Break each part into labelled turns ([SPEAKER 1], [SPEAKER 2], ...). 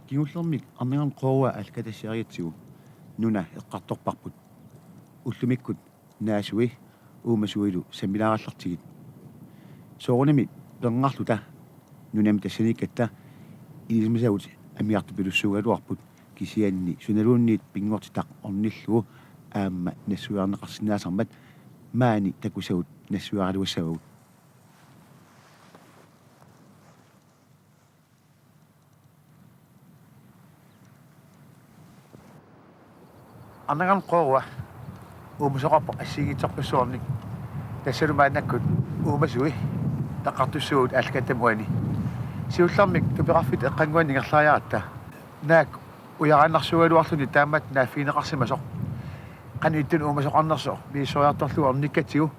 [SPEAKER 1] Kingullermik arnigan qoorua alkatassiariatsigu nuna eqqartorparput ullumikkut naasui uumasuilu samilaarallartigit soorunimi perngarluta nunami tassaniikkatta ilismisagut amiartupilussuugaluarput kisianni sunaluunniit pingortitaq ornillugu aamma nassuiarneqarsinnaasarmat maani takusagut nassuaraluassavagut arnigan qoorua uumasoqarpoq assigiitarpassuarnik tassalumaannakkut uumasui taqartussugut alkatamuani siullarmik tupiqarfit eqqanguan ningerlaariaratta naak ujaranarsugaluarluni taammat naaffiineqarsimasoq qani ittun uumasoqarnersoq miissuariartorlugu ornikkatsigu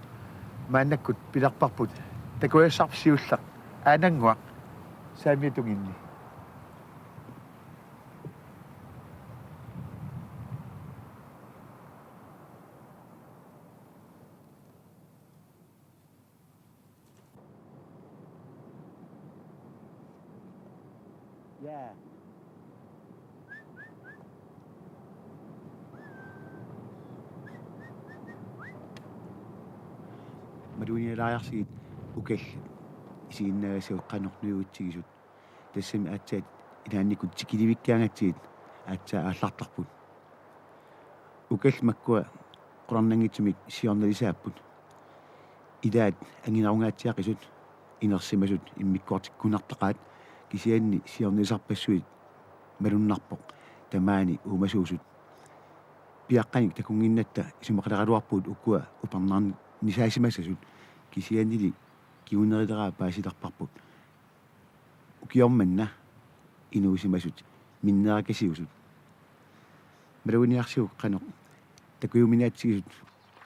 [SPEAKER 1] maannakkut pilarparput takuassarp siullaq aananguaq saamiatunginni Maduunialaajarsigit ukall isiinnaagassut qanornuigutsigisut tassami aatsaat inaannikut tikilivikkaangatsigit aatsaa aallartarput ukall makkua qorarnangitsumik siornalisaapput ilaat anginarungaatsiaqisut inersimasut immikkuartikkunartaqaat kisianni siornilisarpassuit malunnarpoq tamaani uumasuusut piaqqanik takunginnatta isumaqalaqaluarpuut ukkua uparnaarni nisaasimassasut kisiannili kiunerileraa paasilarparput ukiormanna inuusimasut minnerakasiusut maluniarsiuk qanoq takuuminatsigisut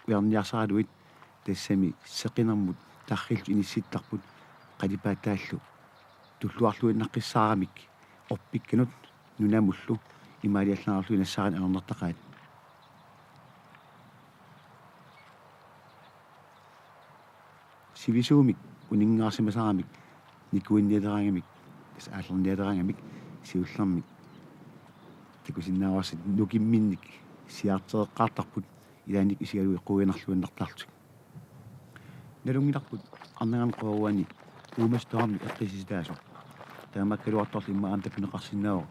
[SPEAKER 1] uarniarsaraluit tassami seqinermut tarrillu inissittarput qalipaattaallu tulluarluinnaqqissaaramik orpikkanut nunamullu imaaliallarnerlu inassaaran anernertaqaat sivisuumik uningaarsimasaaramik nikuinnialeraangamik tas aallernialeraangamik siullarmik takusinnaawarsit nukimminnik siaartereqqaartarput ilaanik isigalui quuginarluinnartartuk nalungilarput arnagan qooruani uumastoarmi eqqisisitaasoq taamakkaluartorlu imma aamtapineqarsinnaawo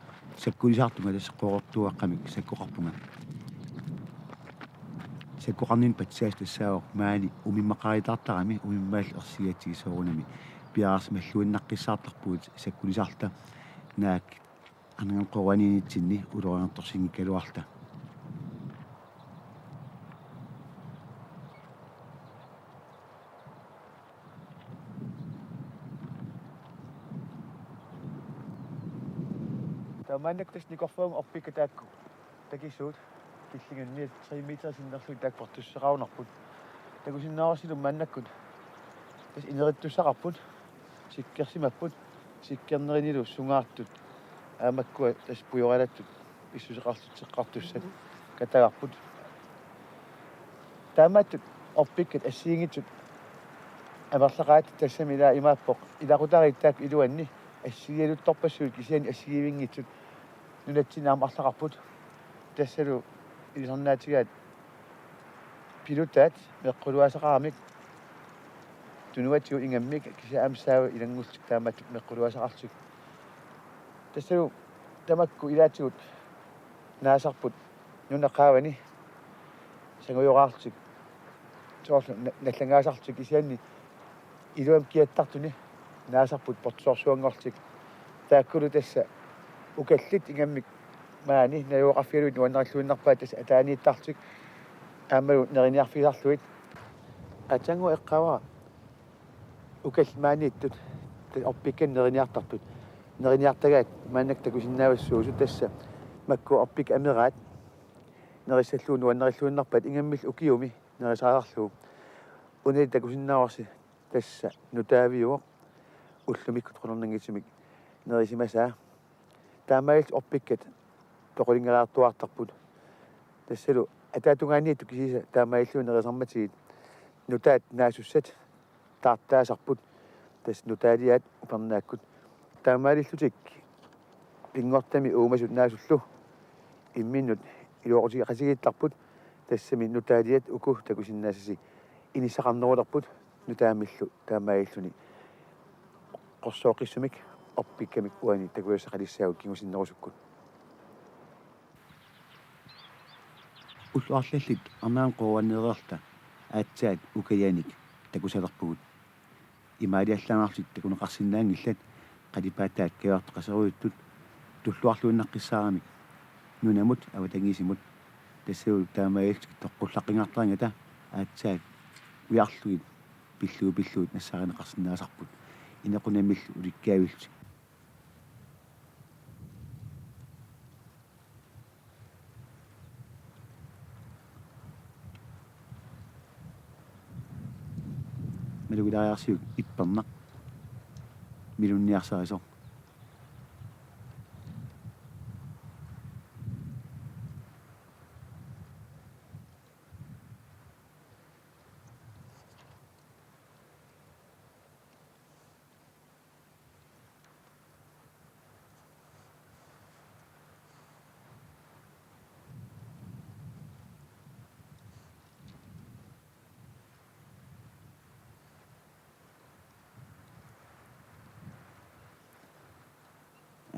[SPEAKER 1] sakkulisaartunga tas qoorortuaqqamik sakkuqarpunga sakkuqarnin patsaas tassaawoq maani umimmaqaaritartarami umimmaall ersigatsigisoorunami piaarsimalluinnaqqissaartarpuut sakkulisaarta naak arnagan qooruaniinitsinni ulorianertorsinnikaluarta Tamannak tas nikorfuung orpikka taakku takissuut killingannni 3 meter sinnerlu taakportussaqaunarput takusinnaawarsilum mannakkut tas inerittussaqarput sikkersimapput sikkernerinilu sungaartut aamakkua tas pujoralattut issuseqartutseqqartussat katagarput taamattut orpikkat assiingitsut amerlaqaat tassami ilaa imaappoq ilaqutariittaak iluanni assigialuttorpassuut kisiani assigivingitsut nunatsinaam arlaqarput tassalu ilisarnaatigaat pilutaat meqquluasaqaramik tunuatsigu ingammik kisia amsaawa ilangullik taamattuk meqquluasaqartuk tassalu tamakku ilaatsigut naasarput nunaqaavani sanguyoqaartuk soorlu nallangaasartuk kisianni iluam kiattartuni naasarput portusorsuangortik taakkulu tassa ukallit ingammik maani najuoqarfialuit nuannaralluinnarpaat tassa ataaniittartuk aammalu neriniarfilarluit atangu eqqavara ukall maaniittut orpikkan neriniartartut neriniartagaat maannak takusinnaavassuusut tassa makku orpik ameraat nerissalluun nuannaralluinnarpaat ingammill ukiumi nerisaararluu unil takusinnaawarsi tassa nutaaviuoq ullumikkut qornangitsumik nerisimasaa taamail orpikkat toqulingalaartuartarput tassalu ataatungaanniittu kisisa taamaillu nerisarmatigit nutaat naasussat taartaasarput tas nutaaliaat upernaakkut taamaalillutik пингортами уумасут наасуллу имминнут илуоqutiga qasigiittarput тассами нутаалиат уку такусиннаасаси инисақарнерулерпут нутаамиллу таамаиллуни qorсооқиссумик орпиккамик уани такуяссақалиссаагут кигусиннерусуккут уллуарлаллит арнаан қоуаннеерерта аатсаат укаяник такусалерпугут имаалиаллаангарлит такунеқарсинаангиллат қалипаатаат кавартоқасеруйуттут туллуарлуиннаққиссаарамик нунамут аватангисимут тассуу таамаилт тоққуллаққингартаангата аатсаат уярлугит пиллуут нассааринеқарсинаасарпут инеқунамиллу уликкаавилти малугилаариарсиук иппернақ милунниарсарисо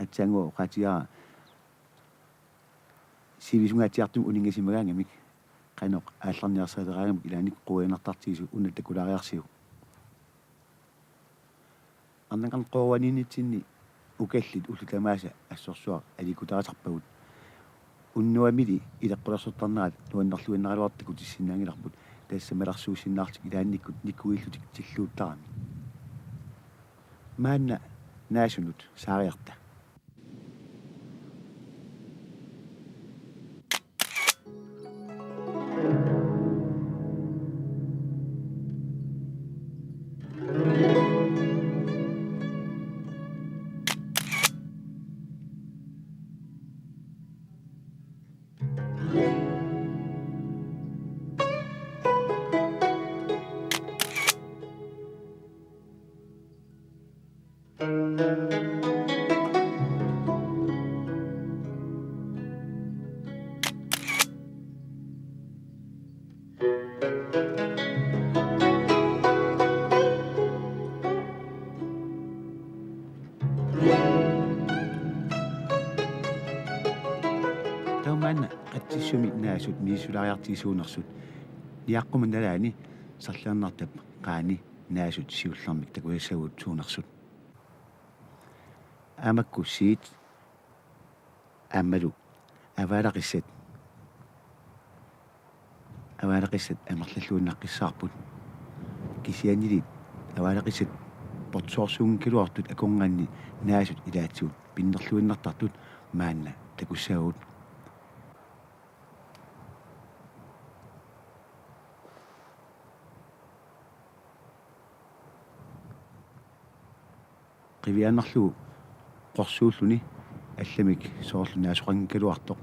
[SPEAKER 1] атсангоо qatiara сивисунгаатиартум унингасимагаангамик qaноq аалларниарсаалераагамик илааник quuинартартигису унаттакулаариарсиу аннакан qoованинитсинни укаллит уллутамааса ассорсуа аликутаатарпагут уннуамили илеққулерсортарнаат нуаннерлуиннаралуартакут иссинаангиларпут тассамаларсуусиннаартик илаанниккут никкуиллутик тиллууттарами маанна наасунут саариарта таумаана qatсиссуми наасут миисулариартигисуунерсут ниаққуман налаани сарлиарнартап qaani наасут сиуллармик такуяссагут суунерсут амакку сиит аммалу аваалақиссат амерллуиннаққиссаарпут кисианилит аваалақиссат портсоорсуунгкилуартут акунгаанни наасут илаатсуут пиннерлуиннартартут маанна такуссагут qivианнарлугу qorsuulлуни алламик соорлунаасоқангкалуартоқ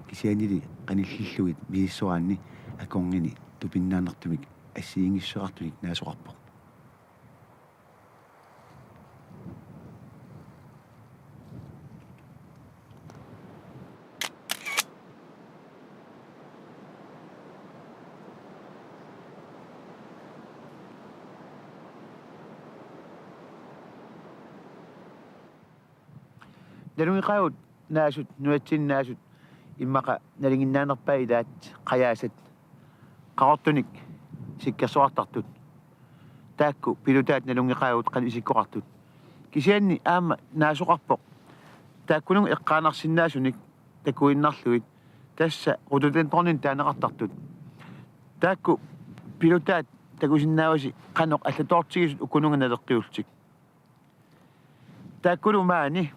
[SPEAKER 1] кисианили qanillilluit мииссораанни акорнини тупиннааннартумик ассиингиссеқартуник наасоқарпоқ налунгиқаут наасут нуатсиннаасут иммақа налингиннаанерпаа илаат қаяасат қаортуник сиккерсуартартут таакку пилутаат налунгиқаут қан исиккоқартут кисианни аама наасоқарпоқ тааккунуг эққаанарсиннаасуник такуиннарлуит тасса рутутенторнин таанеқартартут таакку пилутаат такусиннааваси қаноқ аллатоортигисут укунунга налеққиултик тааккулу маани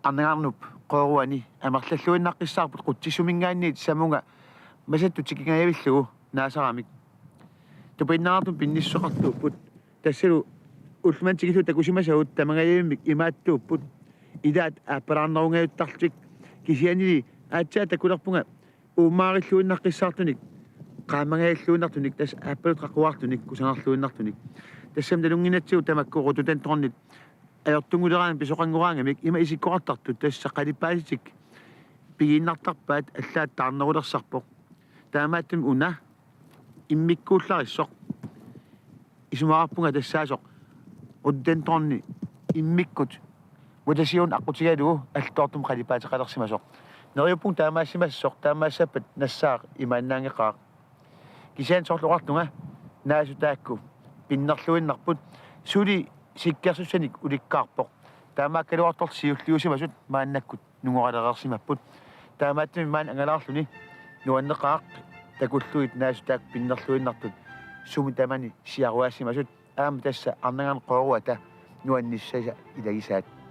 [SPEAKER 1] аннаарнуп қооруани амерллуиннаққиссаарпут қутсисумингаанниит самунга масатту тикингаявиллугу наасарамик тупиннаартум пинниссоқартууппут тассалу улмантигилу такусимасагут тамагаявиммик имааттууппут илаат ааппалаарнерунгаюттарлик кисианили аатсаа такулерпунга уумаариллуиннаққиссаартуник qaamagailluunartunik tas aappalut qaquartunik kusangарлуиннартуник тассам талунгинатсиу тамакку рутутанторнит ajortunguleraani pisoqannguraangamik ima isikkoqartartut tassa qalipaasitik pigiinnartarpaat allaat taarnerulersarpoq taamaattum una immikkuullarissoq isumararpunga tassaasoq uddentorni immikkut mutasion aqutigalugu altoortum qalipaatiqalersimasoq neriupung taamaassimassoq taamaassappat nassaaq imaannaangeqaaq kisaan sorluqartunga naasu taakku pinnerluinnarput suli sikkersussanik ulikkaarpoq taamaakkaluartor siulliusimasut maannakkut nungoqalereersimapput taamaattumi maan angalaarluni nuanneqaaq takulluit naasu taak pinnerluinnartut sumi tamani siaruaassimasut aama tassa arnagaan qooruata nuannissasa ilagisaat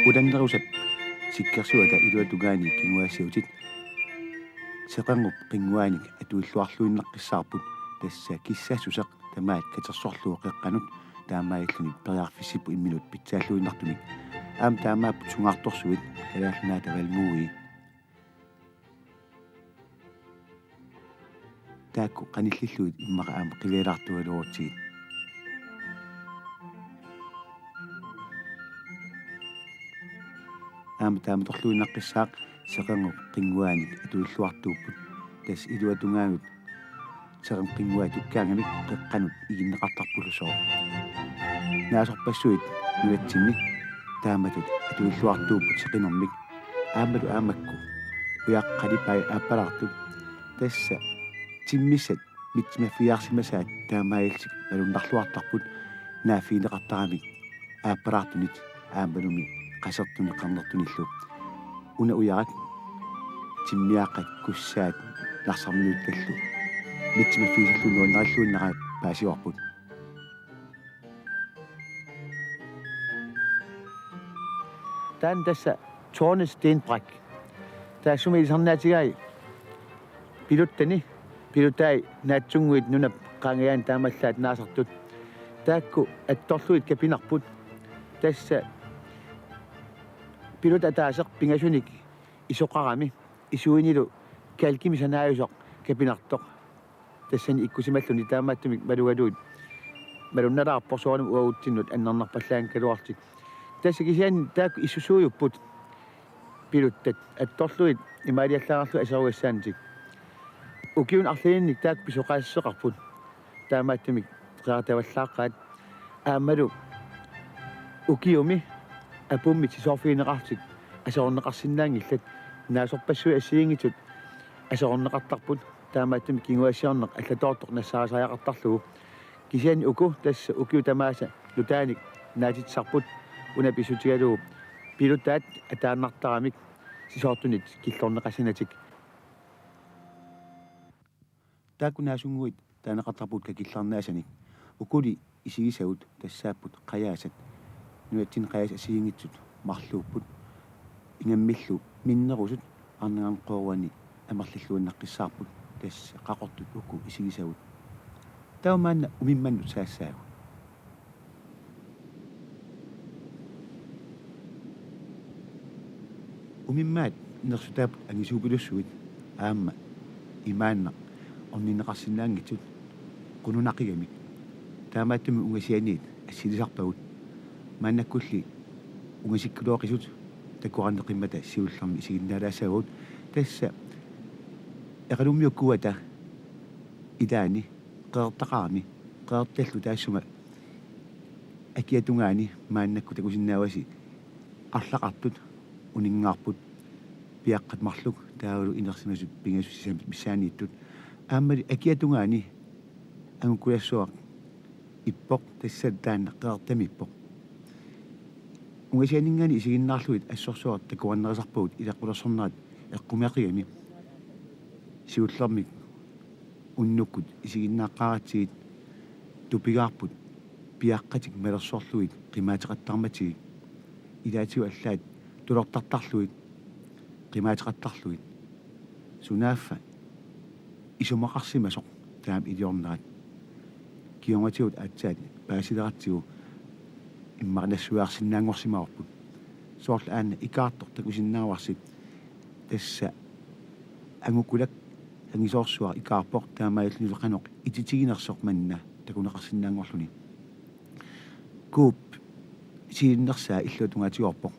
[SPEAKER 1] udannerusap sikkersuata iluatugaani kinguassiutit seqangup qinguaanik atuilluarluinneqqissaarput tassa kissassuseq tamaat katersorluu qeqqanut taamaayalluni periarfissippu imminut pitsaalluinnartumik aam taamaaput sungaartorsuit kalaalnaa tavalmuui taakku qanillilluit immaqa aam qivilaartualuortiit aama taamatorluinnaqqissaaq seqangup qinguaanik atuilluartuupput tas iluatungaanut seqan qinguaa tukkaangamik qeqqanut iginneqartarpulusoq naasorpassuit nuatsinni taamatut atuilluartuupput seqinermik aamalu aamakku uyaqqalipai aappalaartut tassa timmissat mitsimaffiaarsimasaat taamaayalsik palunnarluartarput naafiineqartaramik aappalaartunit aamalumi qasertuni qarnertunillu una uyarat timmiaqqat kussaat narsarmiuttallu mitsimaffiisillu nuannaralluunnaraa paasiorput taan tassa Tårne Stenbræk taassumi ilisarnaatigai pilutai naatsunguit nunap qaangayaan taamallaat naasartut taakku attorluit kapinarput tassa pilut ataaseq pingasunik isoqarami isuinilu kalkimisanaajusoq kapinartoq tassani ikkusimalluni taamaattumik malugaluut malunnalaarporsoonum uaguttinnut annernerpallaan kaluartik tassa kisian taakku issusuujupput piluttat attorluit imaaliallaarlu aseruissaantik ukiun arliinnik taakku pisoqaasseqarput taamaattumik qaartavallaaqaat aammalu ukiumi apummit sisorfiineqartik aserunneqarsinnaangillat naasorpassui assiingitut aserunneqartarput taamaattumik kinguassiorneq allatoortoq nassaasariaqartarlugu kisiani uku tassa ukiu tamaasa lutaanik naatitsarput una pisutigalugu pilutaat ataannartaramik sisoortunit killorneqassinatik taakku naasunguit taaneqartarput kakillarnaasanik ukuli isigisagut tassaapput qayaasat nuatsin qayaas asiingitsut marluupput ingammillu minnerusut arnagan qooruani amerlilluinnaqqissaarput tassa qaqortut ukku isigisagut taumaanna umimmannut saassaagu umimmaat nersutaaput angisuupilussuit aamma imaanna orninneqarsinnaangitsut qununaqigamik taamaattumi ungasianiit assilisarpagut maannakkulli ungasikkuloqisut takkuqarneqimmata siullarmi isiginnaalaassagut tassa eqalummiukkuata idaani qeertaqarami qeertallu taassuma akiatungaani maannakku takusinnaawasi арлақартут унингаарпут пиаққат марлук таавалу инерсимасут пингасуссисамит миссаанииттут ааммали акиатунгаани ангукуяссуақ иппоқ тассаттаанна қеэртамиппоқ унгасианингани исигиннаарлуит ассорсуар такуаннерисарпугут илаққулерсорнаат эққумиақигами сиуллермик уннуккут исигиннааққаратсигит тупигаарпут пиаққатик малерсорлуит қимаатеқаттарматигит илаатигу аллаат тулортартарлуит qimaatiqattarluit sunaaffa isumaqarsimasoq taam idiornaat kiongatigut aatsaat paasileratigu immarnassuaarsinnaanngorsimaorput soorla aanna ikaartortak usinnaavarsit tassa angukulak angisoorsuar ikaarpoq taamaayulluleqanoq ititiginersoq manna takunaqarsinnaangorluni kuup siinnersaa illuutungatiorpoq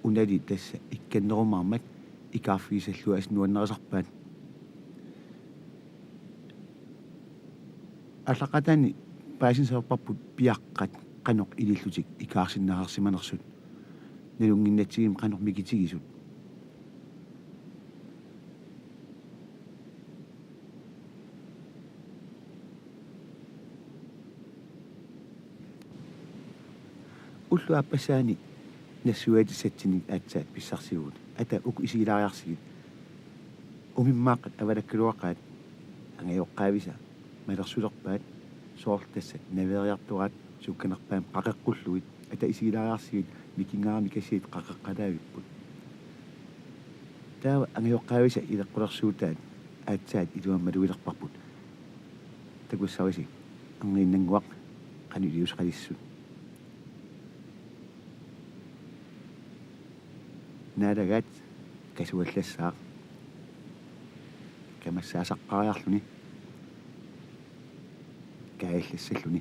[SPEAKER 1] unali tassa ikkannerumarmak ikaarfiisallua asnuannerisarpaat allaqatani paasinserparput piaqqat qanoq ilillutik ikaarsinnaarsimanersut nalunginnatsigim qanoq mikitigisut ullu appasaani nassuatissatsinik aatsaat pissarsigut ata uku isilaariarsigit umimmaaqat avalakkaluaqaat angajoqqaavisa malersulerpaat soortassa naveriarturat sukkanerpaam qaqeqqulluit ata isilaariarsigit mikingaarmi kasiit qaqeqqalaavipput taawa angajoqqaavisa ileqqulersuutaat aatsaat iluammaluilerparput takussavisi angiinnanguaq qaniliusqalissut naalagat kasuallassaaq kamassaasаққариарлүни кааллассаллүни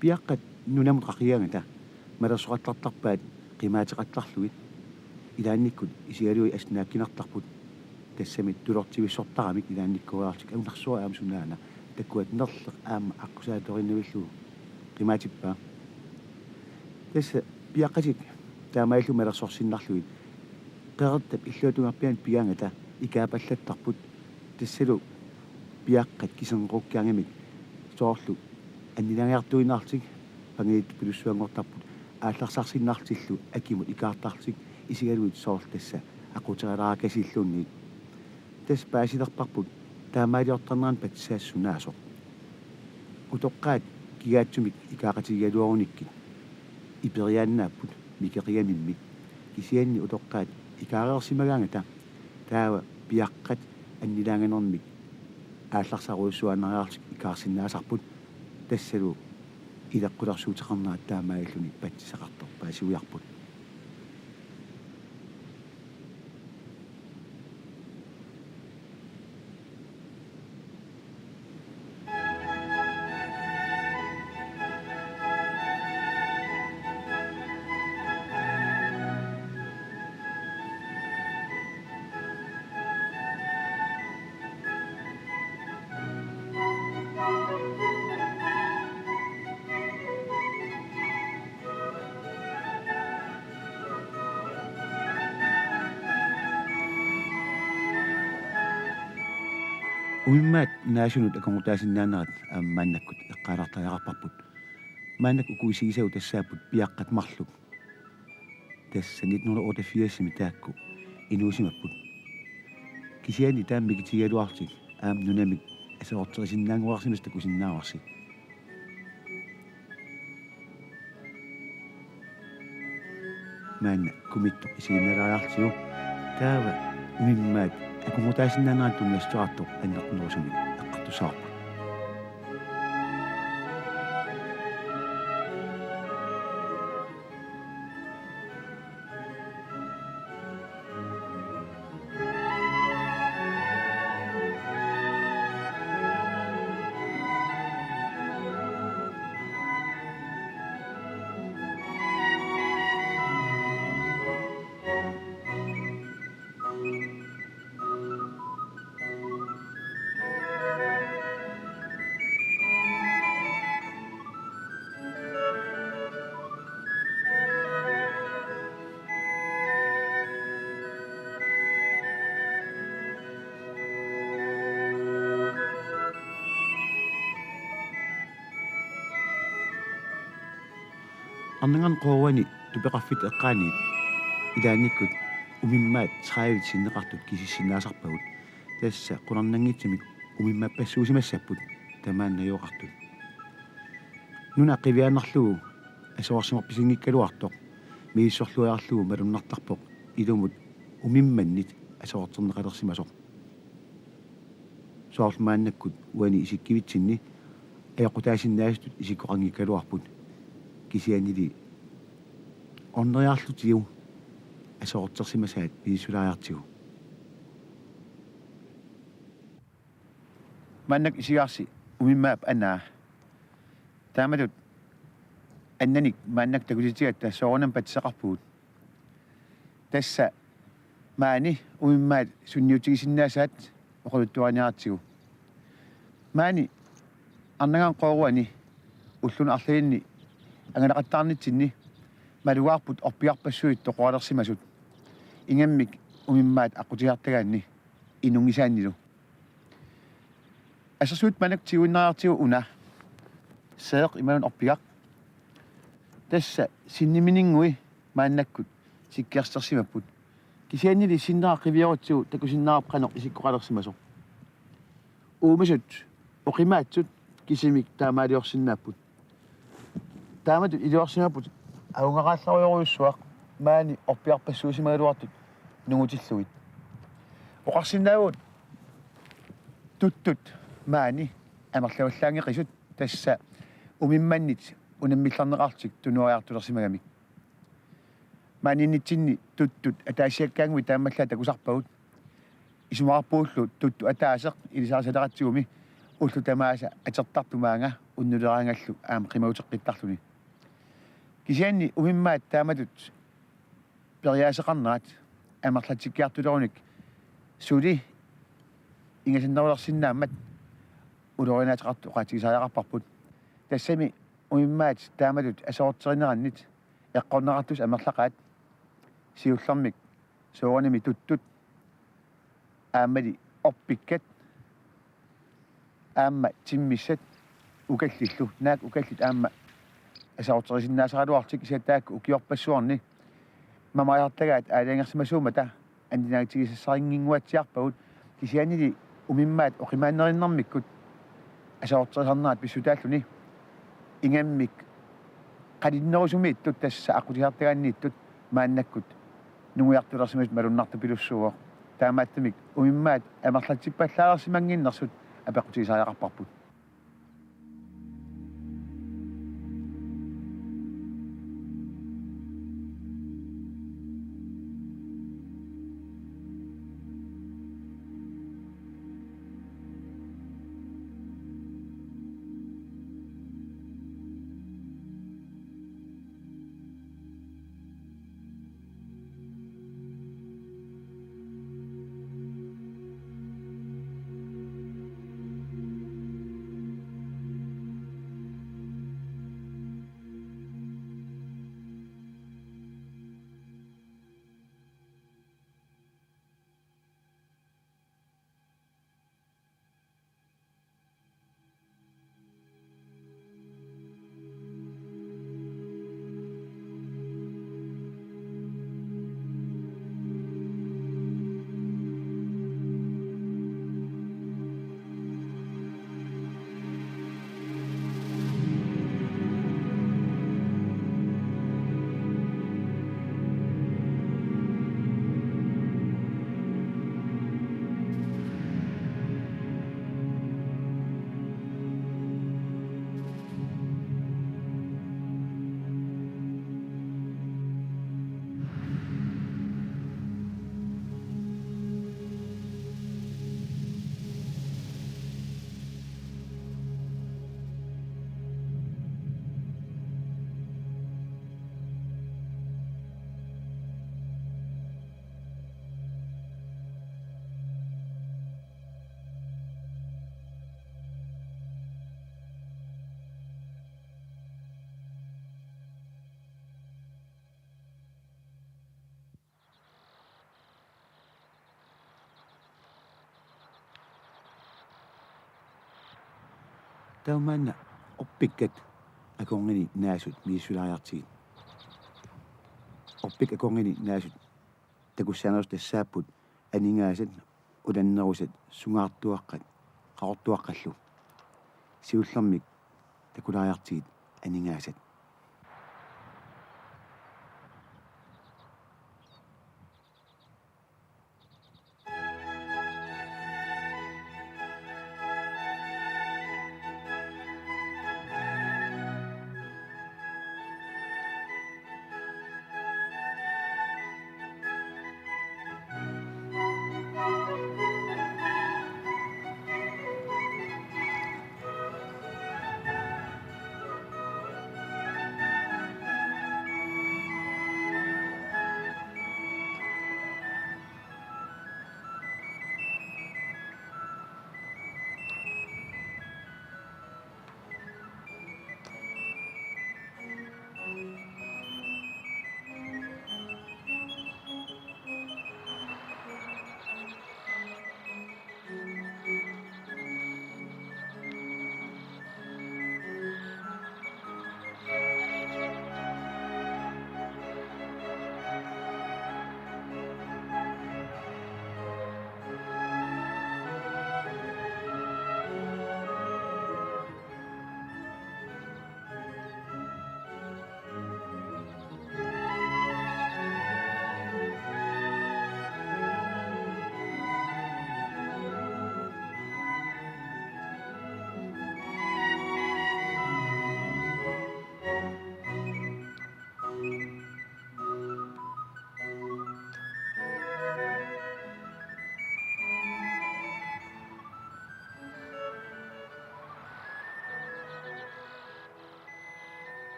[SPEAKER 1] пиаққат нунамут қақиангата малерсоқаттартарпаат қимаатеқаттарлугит илаанниккут исигалуи аснааккинартарпут тассамит тулортивиссортарамик илаанниккуаартик агунарсуа аама сунаана таккуат нерлеқ аама аққусааториннавиллу қимаатиппаа тасса пиаққатик таамаиллу малерсорсиннарлугит qeqertap illuutungarpian piangata ikaapallattarput tassalu piaqqat kisenqukkiangamik soorlu annilangiartuinnaartik pangiit pilussuangortarput aallarsaarsinnartillu akimut ikaartartik isigaluit soorl tassa aquterilaakasillunni tas paasilerparput taamaaliortarneraan patsaassунaasoq utoqqaat kigaatsumik ikaaqatigigaluarunikki iperiaannaapput mikeqiamimmik kisianni utoqqaat икаареерсимагаангата таава пиаққат аннилаанганермик аалларсаруйссуаннариартик икаарсиннаасарпут тассалу илаққулерсуутеқарнаат таамааллуни патсисақартор паасиуиарпут umimmaat naasunut akongutaasinnaanerat aammaannakkut eqqaalartariaqarparput maannak ukuisigisau tassaaput piaqqat marluk tassa 1988 taakku inuusimapput kisiani taammikitigaluartik aam nunamik asaorterisinnaanguarsimas takusinnaavarsi maanna kumittu isiginnalaariartigu taava umimmaat akongutaasinnaanerat tungastuartoq anneqnuusumik eqqartusaarput арнанган qoruani тупеқарфит эққааниит илаанниккут умиммаат сраавит синнеқартут кисиссиннаасарпагут тасса қунарнангитсимик умиммаппассуусимассаппут тамааннаёоқартут нуна қивиааннарлугу асоорсиморписингиккалуартоқ мииссорлуяарлугу малуннартарпоq илумут умимманнит асоортернеқалерсимасоқ соарлмааннаккут уани исиккивитсинни аёқутаасиннаастут исиккоқангиккалуарпут кисианили орнериарлутигу асоортерсимасаат мииссулаариартигу маннак исигарси умиммаап анаа таамалут аннаник маннак такулитигатта соорнам патсеқарпугут тасса маани умиммаат сунниутигисиннаасаат оқулуттуаниаратсигу маани арнагаан қооруани уллуна арлиинни ангалақаттаарнитсинни малуаарпут орпиарпассуит тоқуалерсимасут ингаммик умиммаат аққутиартагаанни инунгисааннилу асерсуут манак тиуиннаартигу уна сеэқ ималун орпигақ тасса синниминингуи мааннаккут сиккиарстерсимаппут кисианнили синнеқаққивиорутсигу такусиннаарапқанеқ исиккоқалерсимасо уумасут оқимаатсут кисимик таамаалиорсиннааппут тааматут илиорсимаппут аунгақаалларуйоруйуссуақ маани орпиарпассуусимагалуартут нугутиллугит оқарсинаагут туттут маани амерлаваллаангеқисут тасса умимманнит унаммилларнеқартик тунуариартулерсимагамик мааниннитсинни туттут атаасиаккаангуи таамаллаа такусарпагут исумаарпууллу тутту атаасеқ илисаарсалератсигуми уллу тамааса атертарпумаанга уннулераангаллу аама қимаутеққиттарлуни кисианни умиммаат тааматут периаасеқарнаат амерлатиккиартулеруник сули ингасиннерулерсиннааммат улоринаатеқарту қаатигисааяқарпарпут тассами умиммаат тааматут асоортеринераннит эққорнеқартус амерлақаат сиуллэрмик соорними туттут аамали орпиккат аама тиммиссат укаллиллу наак укаллит аама асаортерисиннаасаралуартик исаттаакку укиорпассуарни мамаяртагаат аалиангерсимасуумата андинаагтигиссарингингуатсиарпагут кисианили умиммаат оқимааннериннэрмиккут асаортерисарнаат писсутааллуни ингаммик қалиннерусумииттут тасса аққутиартагааннииттут мааннаккут нугуяртулерсимас малуннарту пилуссуоқ таамааттамик умиммаат амерлатсиппаллаарсимангиннэрсут апеққутигисааяқарпарпут таумаанна орпиккат аконгини наасут мииссулаариартигит орпик аконгини наасут такуссаанерус тассааппут анингаасат уланнерусат сунгаартуаққат қаортуаққаллу сиуллэрмик такулаариартигит анингаасат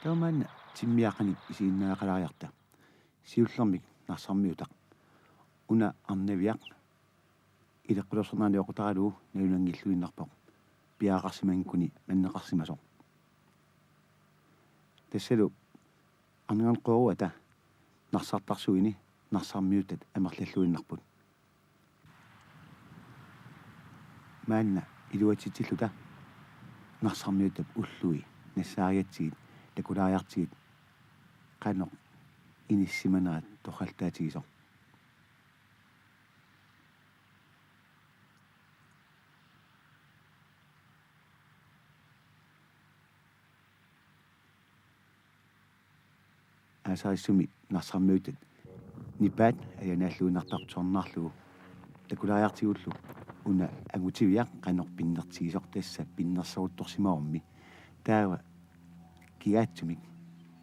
[SPEAKER 1] Taumaanna timmiaqani isiinnaaqalaariarta. Siullermik narsarmiutaq. Una arnaviaq ileqqulorsernaani oqutaralu nalunangilluinnarpoq. Piaqarsimankuni manneqarsimasoq. Tassalu angan qoruata narsartarsuini narsarmiutat amerlalluinnarput. Maanna iluatitilluta narsarmiutat ullui nassaariatsiit takulaariartiit qanoq inissimanaat toqaltaatigisoq. Asaissumi narsarmiutat nipaat ayanaalluinartartornarlugu takulaariartigullu una agutiviaq qanoq pinnertigisoq tassa pinnerseruttorsimaormi taava kiaatsumik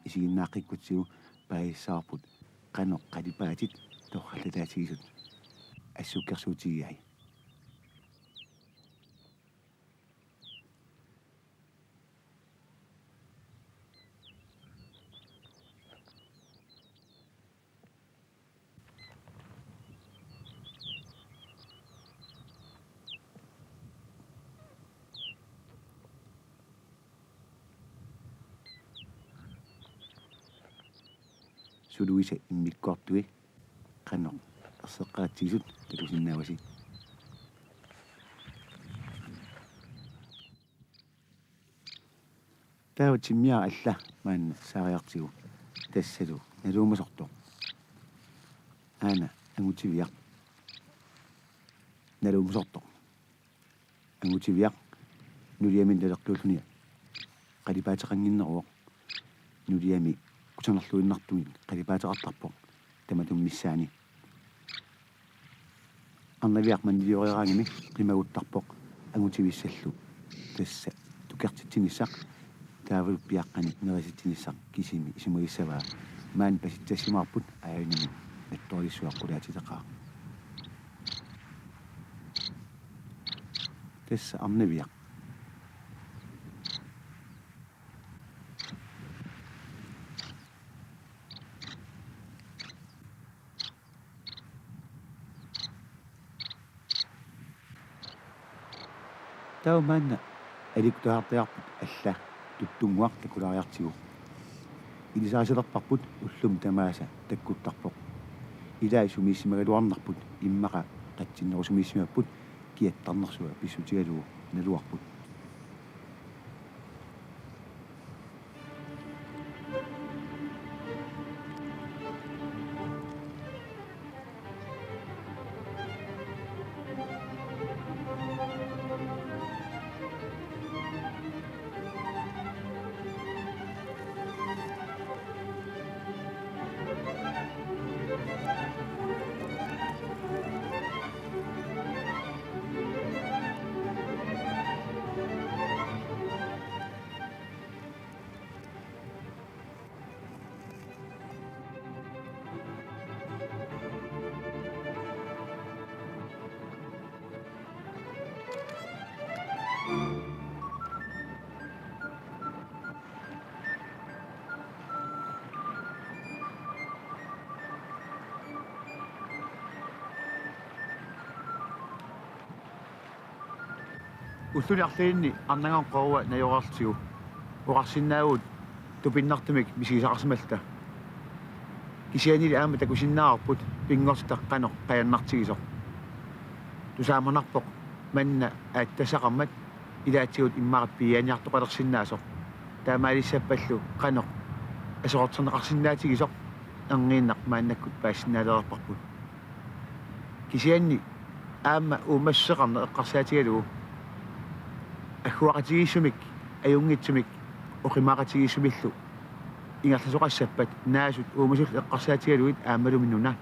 [SPEAKER 1] isiginnaaqqikkutigu paissaarput qanoq qalipaatit toqallataatigisut assukkersuutigiai. Suluisa immikkortui qanoq erseqqaatigisut talusinnaavasi. Taava timmia alla maanna saariartigu tassalu naluumasortoq. Aana angutiviaq naluumasortoq. Angutiviaq nuliamin laleqluullunia qalipaateqanginneruoq nuliami kusanerluinnartuin qalipaateqartarpoq tamatummissaani. Arnaviaq mannioriaraangimi qimaguttarpoq angutivissallu tassa tukertitsinissaq taavalu piaqqani nerisitsinissaq kisimi isimuissavaa maan pasittassimaarput aayunami nattorissuaqqulaatiteqaa. Tassa arnaviaq taumaanna aliktuaartiarput alla tuttunguaq takulaariartigu ilisaasilerparput ullum tamaasa takkuttarpoq ilaisumiissimagaluarnarput immaqa qatsinnerusumiissimapput kiattarnersua pissutigalugu naluarput. Ulluliarliinni arnangan qorua najoraartigu uqarsinnaagut tupinnartumik misigisaqarsimalta kisianili aama takusinnaarput pingortaq qanoq qajannartigisoq tusaamanarpoq manna aattassaqarmat ilaatigut immaqat piianiartoqalersinnaasoq taamaalissapallu qanoq asoqorterneqarsinnaatigisoq angiinnaq maannakkut paassinnaaleerparput kisianni aama uummasseqarne eqqarsaatigalugu аггуақатигиссумик аюнгитсумик оқимаақатигиссумиллу ингерласоқассаппат наасут уумасул эққарсаатигалуит аамалуми нуна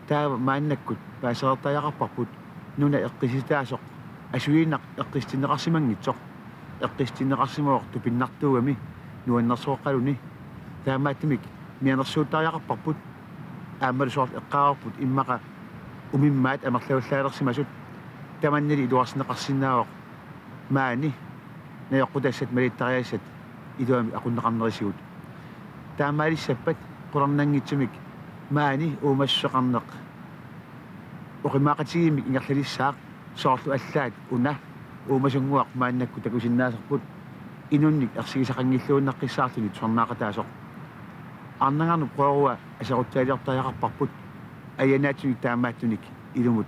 [SPEAKER 1] таава мааннаккут паасеэртаяқарпарпут нуна эққиситаасоқ асуинақ эққистинеқарсимангитсоқ эққистинеқарсимаоқ тупиннартуугами нуаннерсооққалуни таамааттимик мианерсууттариақарпарпут аамалусоорл эққаарпут иммақа умиммаат амерлавуллаалерсимасут таманнили илуарсинеқарсиннаавоқ маани наёққутассат малиттариассат илуами ақуннеқарнерисигут таамаалиссаппат qurarnanngitsumik maani uumassoqarneq oqimaaqatigimik ingerlalissaaq soorlu allaat una uumasunguaq maannakku takusinnaasarput inunnik ersigisaqangilluunnaqqissaartuni tuarnaaqataasoq арнангарну qoorua асеруттаалиортаажақарпарпут аянааатсуни таамааттуник илумут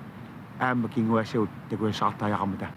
[SPEAKER 1] аама кингуассагут такуассаартаажақармата